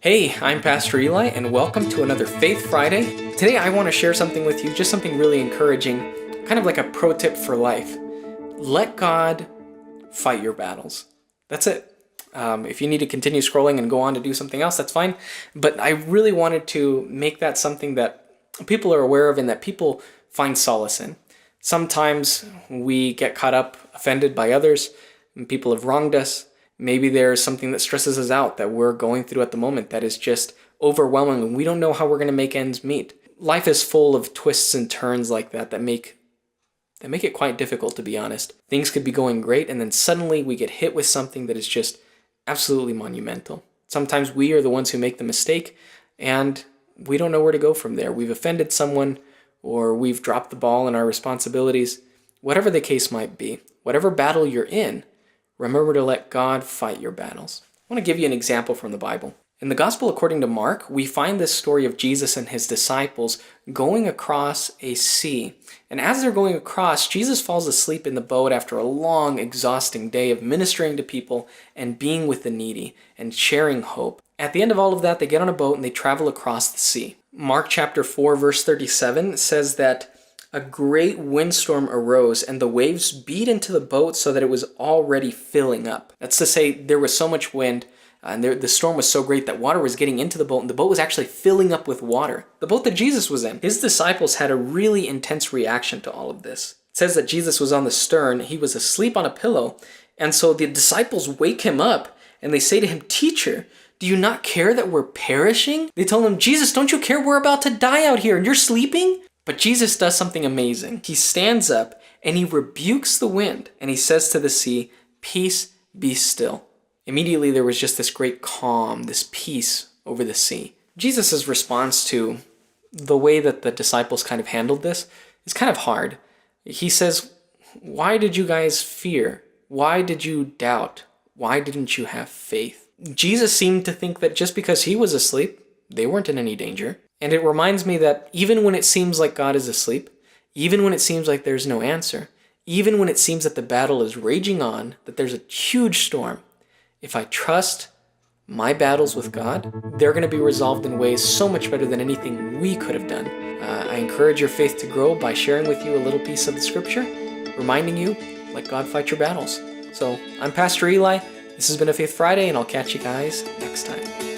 Hey, I'm Pastor Eli, and welcome to another Faith Friday. Today I want to share something with you, just something really encouraging, kind of like a pro tip for life. Let God fight your battles. That's it. If you need to continue scrolling and go on to do something else, that's fine. But I really wanted to make that something that people are aware of and that people find solace in. Sometimes we get caught up, offended by others, and people have wronged us. Maybe there's something that stresses us out that we're going through at the moment that is just overwhelming and we don't know how we're going to make ends meet. Life is full of twists and turns like that make it quite difficult, to be honest. Things could be going great and then suddenly we get hit with something that is just absolutely monumental. Sometimes we are the ones who make the mistake and we don't know where to go from there. We've offended someone or we've dropped the ball in our responsibilities. Whatever the case might be, whatever battle you're in, remember to let God fight your battles. I want to give you an example from the Bible. In the Gospel according to Mark, we find this story of Jesus and his disciples going across a sea. And as they're going across, Jesus falls asleep in the boat after a long, exhausting day of ministering to people and being with the needy and sharing hope. At the end of all of that, they get on a boat and they travel across the sea. Mark chapter 4, verse 37 says that a great windstorm arose, and the waves beat into the boat so that it was already filling up. That's to say, there was so much wind, and the storm was so great that water was getting into the boat, and the boat was actually filling up with water. The boat that Jesus was in. His disciples had a really intense reaction to all of this. It says that Jesus was on the stern, he was asleep on a pillow, and so the disciples wake him up, and they say to him, "Teacher, do you not care that we're perishing?" They told him, "Jesus, don't you care we're about to die out here, and you're sleeping?" But Jesus does something amazing. He stands up and he rebukes the wind and he says to the sea, "Peace, be still." Immediately there was just this great calm, this peace over the sea. Jesus' response to the way that the disciples kind of handled this is kind of hard. He says, "Why did you guys fear? Why did you doubt? Why didn't you have faith?" Jesus seemed to think that just because he was asleep, they weren't in any danger. And it reminds me that even when it seems like God is asleep, even when it seems like there's no answer, even when it seems that the battle is raging on, that there's a huge storm, if I trust my battles with God, they're going to be resolved in ways so much better than anything we could have done. I encourage your faith to grow by sharing with you a little piece of the scripture, reminding you, let God fight your battles. So I'm Pastor Eli. This has been a Faith Friday, and I'll catch you guys next time.